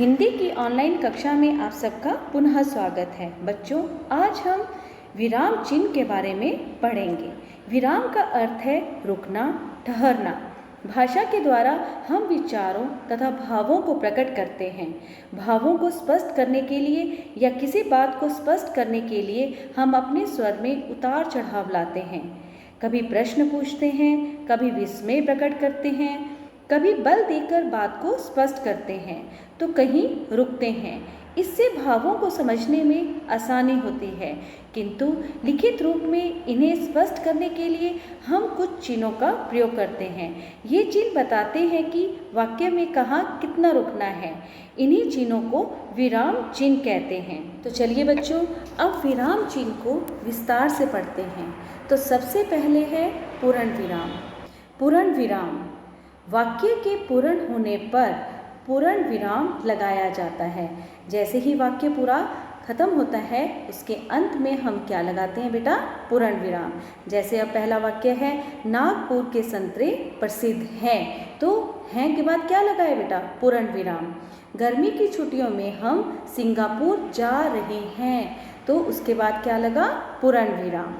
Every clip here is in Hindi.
हिंदी की ऑनलाइन कक्षा में आप सबका पुनः स्वागत है। बच्चों, आज हम विराम चिन्ह के बारे में पढ़ेंगे। विराम का अर्थ है रुकना, ठहरना। भाषा के द्वारा हम विचारों तथा भावों को प्रकट करते हैं। भावों को स्पष्ट करने के लिए या किसी बात को स्पष्ट करने के लिए हम अपने स्वर में उतार चढ़ाव लाते हैं। कभी प्रश्न पूछते हैं, कभी विस्मय प्रकट करते हैं, कभी बल देकर बात को स्पष्ट करते हैं, तो कहीं रुकते हैं। इससे भावों को समझने में आसानी होती है, किंतु लिखित रूप में इन्हें स्पष्ट करने के लिए हम कुछ चिन्हों का प्रयोग करते हैं। ये चिन्ह बताते हैं कि वाक्य में कहाँ कितना रुकना है। इन्हीं चिन्हों को विराम चिन्ह कहते हैं। तो चलिए बच्चों, अब विराम चिन्ह को विस्तार से पढ़ते हैं। तो सबसे पहले है पूर्ण विराम। पूर्ण विराम वाक्य के पूर्ण होने पर पूर्ण विराम लगाया जाता है। जैसे ही वाक्य पूरा खत्म होता है, उसके अंत में हम क्या लगाते हैं बेटा? पूर्ण विराम। जैसे अब पहला वाक्य है, नागपुर के संतरे प्रसिद्ध हैं, तो हैं के बाद क्या लगाए बेटा? पूर्ण विराम। गर्मी की छुट्टियों में हम सिंगापुर जा रहे हैं, तो उसके बाद क्या लगा? पूर्ण विराम।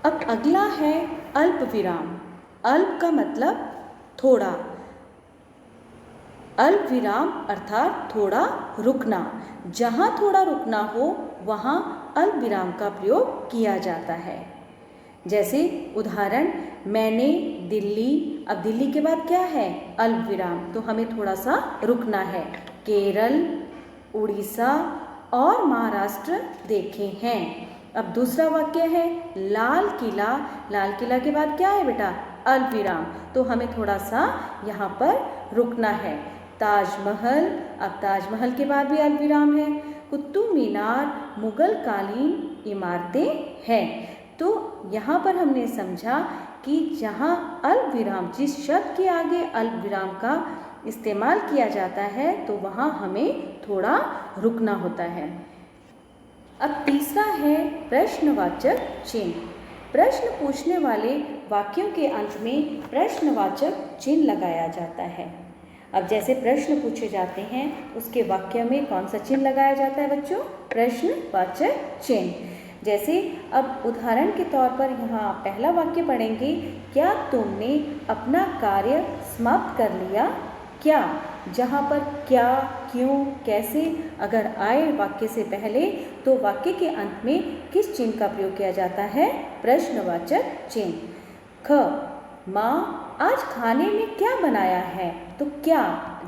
अब अगला है अल्प विराम। अल्प का मतलब थोड़ा। अल्प विराम अर्थात थोड़ा रुकना। जहाँ थोड़ा रुकना हो वहाँ अल्प विराम का प्रयोग किया जाता है। जैसे उदाहरण, मैंने दिल्ली, अब दिल्ली के बाद क्या है? अल्प विराम, तो हमें थोड़ा सा रुकना है। केरल, उड़ीसा और महाराष्ट्र देखे हैं। अब दूसरा वाक्य है लाल किला। लाल किला के बाद क्या है बेटा? अल्प विराम, तो हमें थोड़ा सा यहाँ पर रुकना है। ताजमहल, अब ताजमहल के बाद भी अल्प विराम है। कुतुब मीनार मुगल कालीन इमारतें हैं। तो यहाँ पर हमने समझा कि जहाँ अल्प विराम, जिस शब्द के आगे अल्प विराम का इस्तेमाल किया जाता है, तो वहाँ हमें थोड़ा रुकना होता है। अब तीसरा है प्रश्नवाचक चिन्ह। प्रश्न पूछने वाले वाक्यों के अंत में प्रश्नवाचक चिन्ह लगाया जाता है। अब जैसे प्रश्न पूछे जाते हैं, उसके वाक्य में कौन सा चिन्ह लगाया जाता है बच्चों? प्रश्नवाचक चिन्ह। जैसे अब उदाहरण के तौर पर यहाँ पहला वाक्य पढ़ेंगे, क्या तुमने अपना कार्य समाप्त कर लिया? क्या, जहाँ पर क्या, क्यों, कैसे अगर आए वाक्य से पहले, तो वाक्य के अंत में किस चिन्ह का प्रयोग किया जाता है? प्रश्नवाचक चिन्ह। ख, माँ आज खाने में क्या बनाया है? तो क्या,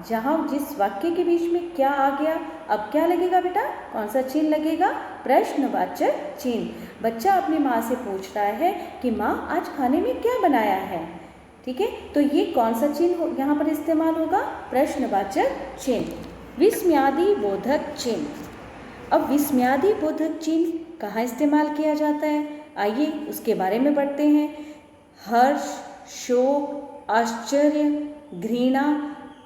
जहाँ जिस वाक्य के बीच में क्या आ गया, अब क्या लगेगा बेटा? कौन सा चिन्ह लगेगा? प्रश्नवाचक चिन्ह। बच्चा अपनी माँ से पूछ रहा है कि माँ आज खाने में क्या बनाया है। ठीक है, तो ये कौन सा चिन्ह यहाँ पर इस्तेमाल होगा? प्रश्नवाचक चिन्ह। विस्मयादि बोधक चिन्ह। अब विस्मयादि बोधक चिन्ह कहाँ इस्तेमाल किया जाता है? आइए उसके बारे में पढ़ते हैं। हर्ष, शोक, आश्चर्य, घृणा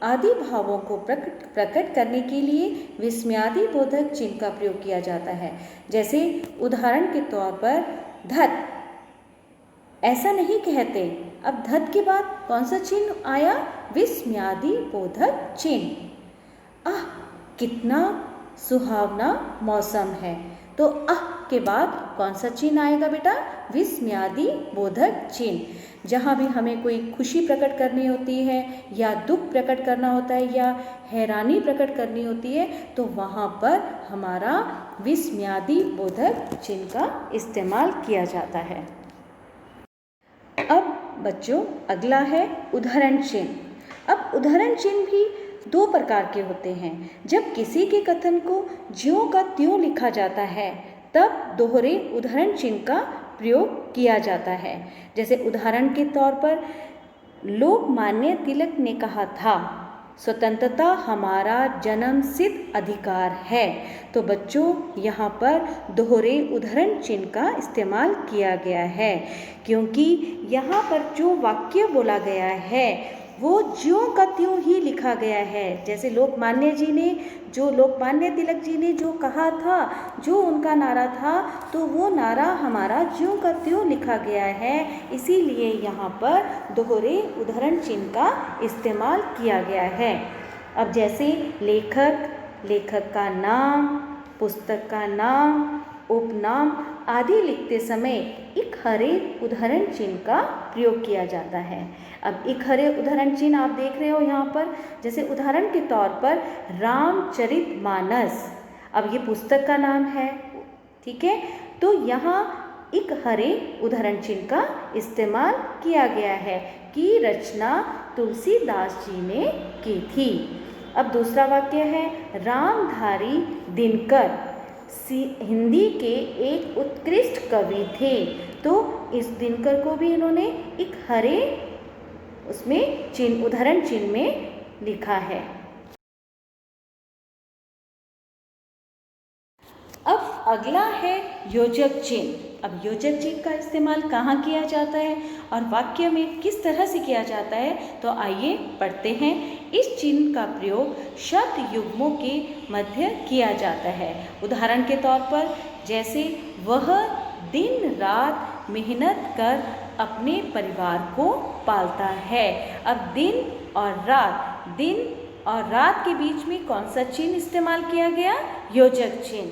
आदि भावों को प्रकट करने के लिए विस्मयादि बोधक चिन्ह का प्रयोग किया जाता है। जैसे उदाहरण के तौर पर धत, ऐसा नहीं कहते। अब धत के बाद कौन सा चिन्ह आया? विस्मयादि बोधक चिन्ह। आह कितना सुहावना मौसम है, तो आह के बाद कौन सा चिन्ह आएगा बेटा? विस्मयादि बोधक चिन्ह। जहाँ भी हमें कोई खुशी प्रकट करनी होती है या दुख प्रकट करना होता है या हैरानी प्रकट करनी होती है, तो वहाँ पर हमारा विस्मयादि बोधक चिन्ह का इस्तेमाल किया जाता है। अब बच्चों अगला है उदाहरण चिन्ह। अब उदाहरण चिन्ह भी दो प्रकार के होते हैं। जब किसी के कथन को ज्यों का त्यों लिखा जाता है, तब दोहरे उदाहरण चिन्ह का प्रयोग किया जाता है। जैसे उदाहरण के तौर पर लोकमान्य तिलक ने कहा था, स्वतंत्रता हमारा जन्मसिद्ध अधिकार है। तो बच्चों यहाँ पर दोहरे उदाहरण चिन्ह का इस्तेमाल किया गया है, क्योंकि यहाँ पर जो वाक्य बोला गया है वो ज्यों का त्यों ही लिखा गया है। जैसे लोकमान्य तिलक जी ने जो कहा था, जो उनका नारा था, तो वो नारा हमारा ज्यों का त्यों लिखा गया है। इसीलिए यहाँ पर दोहरे उदाहरण चिन्ह का इस्तेमाल किया गया है। अब जैसे लेखक, लेखक का नाम, पुस्तक का नाम, उपनाम आदि लिखते समय इकहरे उद्धरण चिन्ह का प्रयोग किया जाता है। अब इकहरे उद्धरण चिन्ह आप देख रहे हो यहाँ पर, जैसे उदाहरण के तौर पर रामचरितमानस, अब ये पुस्तक का नाम है, ठीक है, तो यहाँ इकहरे उद्धरण चिन्ह का इस्तेमाल किया गया है कि रचना तुलसीदास जी ने की थी। अब दूसरा वाक्य है रामधारी दिनकर हिंदी के एक उत्कृष्ट कवि थे, तो इस दिनकर को भी इन्होंने इकहरे उसमें चिन्ह उद्धरण चिन्ह में लिखा है। अब अगला है योजक चिन्ह। अब योजक चिन्ह का इस्तेमाल कहाँ किया जाता है और वाक्य में किस तरह से किया जाता है, तो आइए पढ़ते हैं। इस चिन्ह का प्रयोग शब्द युग्मों के मध्य किया जाता है। उदाहरण के तौर पर जैसे वह दिन रात मेहनत कर अपने परिवार को पालता है। अब दिन और रात के बीच में कौन सा चिन्ह इस्तेमाल किया गया? योजक चिन्ह,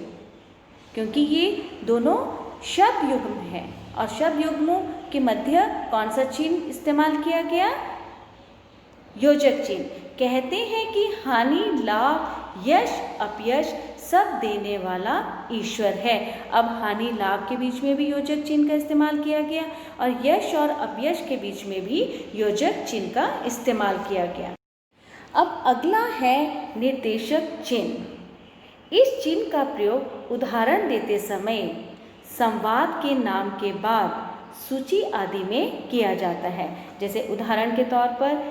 क्योंकि ये दोनों शब्द युग्म है और शब्द युग्मों के मध्य कौन सा चिन्ह इस्तेमाल किया गया? योजक चिन्ह। कहते हैं कि हानि लाभ यश अपयश सब देने वाला ईश्वर है। अब हानि लाभ के बीच में भी योजक चिन्ह का इस्तेमाल किया गया और यश और अपयश के बीच में भी योजक चिन्ह का इस्तेमाल किया गया। अब अगला है निर्देशक चिन्ह। इस चिन्ह का प्रयोग उदाहरण देते समय संवाद के नाम के बाद सूची आदि में किया जाता है। जैसे उदाहरण के तौर पर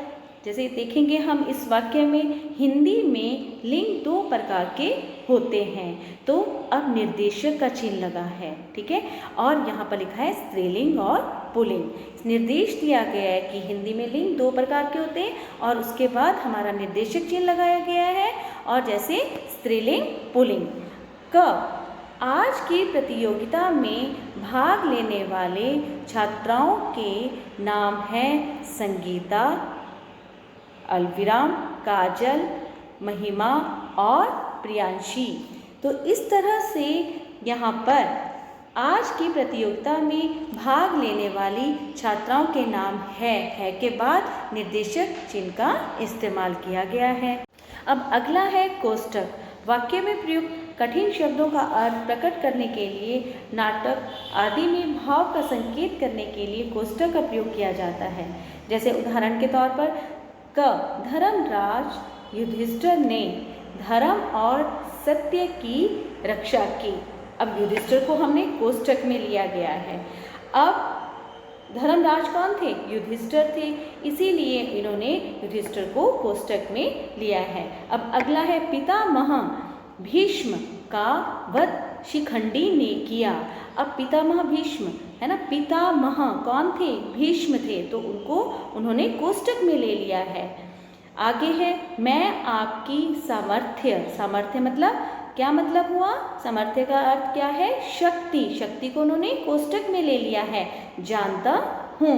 जैसे देखेंगे हम इस वाक्य में हिंदी में लिंग दो प्रकार के होते हैं, तो अब निर्देशक का चिन्ह लगा है, ठीक है, और यहाँ पर लिखा है स्त्रीलिंग और पुल्लिंग। निर्देश दिया गया है कि हिंदी में लिंग दो प्रकार के होते हैं और उसके बाद हमारा निर्देशक चिन्ह लगाया गया है, और जैसे स्त्रीलिंग पुल्लिंग। क आज की प्रतियोगिता में भाग लेने वाले छात्राओं के नाम हैं संगीता, अल्विराम, काजल, महिमा और प्रियांशी। तो इस तरह से यहाँ पर आज की प्रतियोगिता में भाग लेने वाली छात्राओं के नाम है के बाद निर्देशक चिन्ह का इस्तेमाल किया गया है। अब अगला है कोष्टक। वाक्य में प्रयुक्त कठिन शब्दों का अर्थ प्रकट करने के लिए, नाटक आदि में भाव का संकेत करने के लिए कोष्टक का प्रयोग किया जाता है। जैसे उदाहरण के तौर पर क धर्मराज युधिष्ठिर ने धर्म और सत्य की रक्षा की। अब युधिष्ठिर को हमने कोष्टक में लिया गया है। अब धर्मराज कौन थे? युधिष्ठिर थे, इसीलिए इन्होंने युधिष्ठिर को कोष्टक में लिया है। अब अगला है पितामह भीष्म का वध शिखंडी ने किया। अब पितामह भीष्म है ना, पितामह कौन थे? भीष्म थे, तो उनको उन्होंने कोष्टक में ले लिया है। आगे है मैं आपकी सामर्थ्य मतलब क्या मतलब हुआ? सामर्थ्य का अर्थ क्या है? शक्ति। शक्ति को उन्होंने कोष्टक में ले लिया है, जानता हूँ।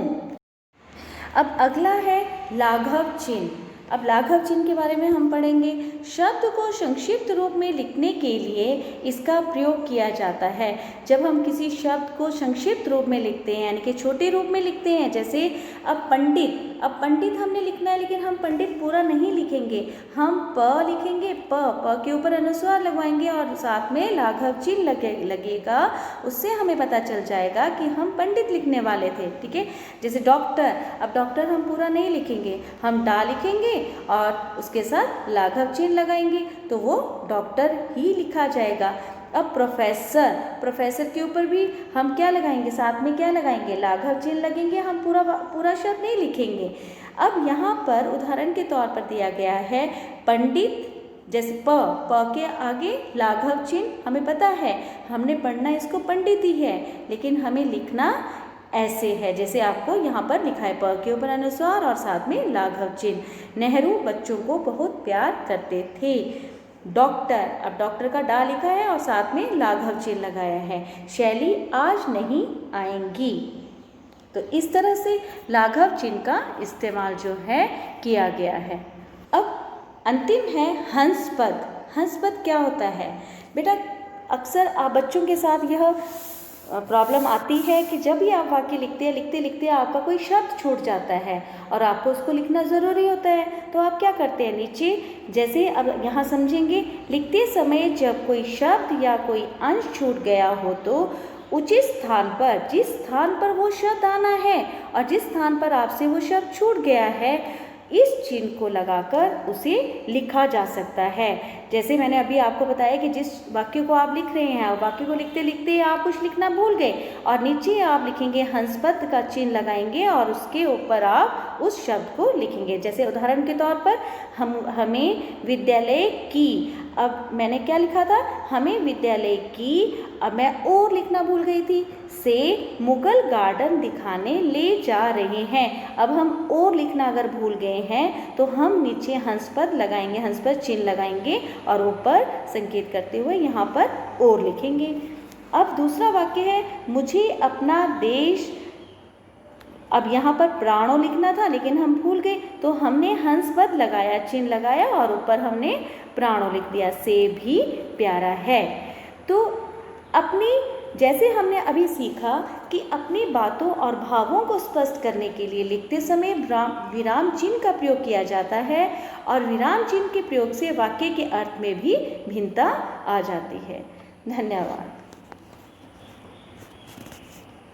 अब अगला है लाघव चिन्ह। अब लाघव चिन्ह के बारे में हम पढ़ेंगे। शब्द को संक्षिप्त रूप में लिखने के लिए इसका प्रयोग किया जाता है। जब हम किसी शब्द को संक्षिप्त रूप में लिखते हैं, यानी कि छोटे रूप में लिखते हैं, जैसे अब पंडित हमने लिखना है, लेकिन हम पंडित पूरा नहीं लिखेंगे, हम प लिखेंगे, प के ऊपर अनुस्वार लगवाएंगे और साथ में लाघव चिन्ह लगेगा। उससे हमें पता चल जाएगा कि हम पंडित लिखने वाले थे, ठीक है। जैसे डॉक्टर, अब डॉक्टर हम पूरा नहीं लिखेंगे, हम डा लिखेंगे और उसके साथ लाघव चिन्ह लगाएंगे, तो वो डॉक्टर ही लिखा जाएगा। अब प्रोफेसर के ऊपर भी हम क्या लगाएंगे? साथ में क्या लगाएंगे? लाघव चिन्ह लगेंगे, हम पूरा शब्द नहीं लिखेंगे। अब यहाँ पर उदाहरण के तौर पर दिया गया है पंडित, जैसे प के आगे लाघव चिन्ह, हमें पता है हमने पढ़ना इसको पंडित ही है, लेकिन हमें लिखना ऐसे है जैसे आपको यहाँ पर लिखा है, प के ऊपर अनुस्वार और साथ में लाघव चिन्ह। नेहरू बच्चों को बहुत प्यार करते थे। डॉक्टर, अब डॉक्टर का डा लिखा है और साथ में लाघव चिन्ह लगाया है। शैली आज नहीं आएंगी। तो इस तरह से लाघव चिन्ह का इस्तेमाल जो है किया गया है। अब अंतिम है हंस पद। हंसपद क्या होता है? बेटा अक्सर आप बच्चों के साथ यह प्रॉब्लम आती है कि जब भी आप वाक्य लिखते हैं, लिखते लिखते आपका कोई शब्द छूट जाता है और आपको उसको लिखना ज़रूरी होता है, तो आप क्या करते हैं? नीचे जैसे अब यहाँ समझेंगे, लिखते समय जब कोई शब्द या कोई अंश छूट गया हो तो उचित स्थान पर, जिस स्थान पर वो शब्द आना है और जिस स्थान पर आपसे वो शब्द छूट गया है, इस चिन्ह को लगाकर उसे लिखा जा सकता है। जैसे मैंने अभी आपको बताया कि जिस वाक्य को आप लिख रहे हैं और वाक्य को लिखते लिखते आप कुछ लिखना भूल गए और नीचे आप लिखेंगे हंसपद का चिन्ह लगाएंगे और उसके ऊपर आप उस शब्द को लिखेंगे। जैसे उदाहरण के तौर पर हमें विद्यालय की, अब मैंने क्या लिखा था? हमें विद्यालय की, अब मैं और लिखना भूल गई थी, से मुगल गार्डन दिखाने ले जा रहे हैं। अब हम और लिखना अगर भूल गए हैं तो हम नीचे हंसपद लगाएंगे, हंसपद चिन्ह लगाएंगे और ऊपर संकेत करते हुए यहाँ पर और लिखेंगे। अब दूसरा वाक्य है मुझे अपना देश, अब यहाँ पर प्राणों लिखना था लेकिन हम भूल गए तो हमने हंसपद लगाया, चिन्ह लगाया और ऊपर हमने प्राणों लिख दिया, से भी प्यारा है। तो अपनी, जैसे हमने अभी सीखा कि अपनी बातों और भावों को स्पष्ट करने के लिए लिखते समय विराम चिन्ह का प्रयोग किया जाता है और विराम चिन्ह के प्रयोग से वाक्य के अर्थ में भी भिन्नता आ जाती है। धन्यवाद।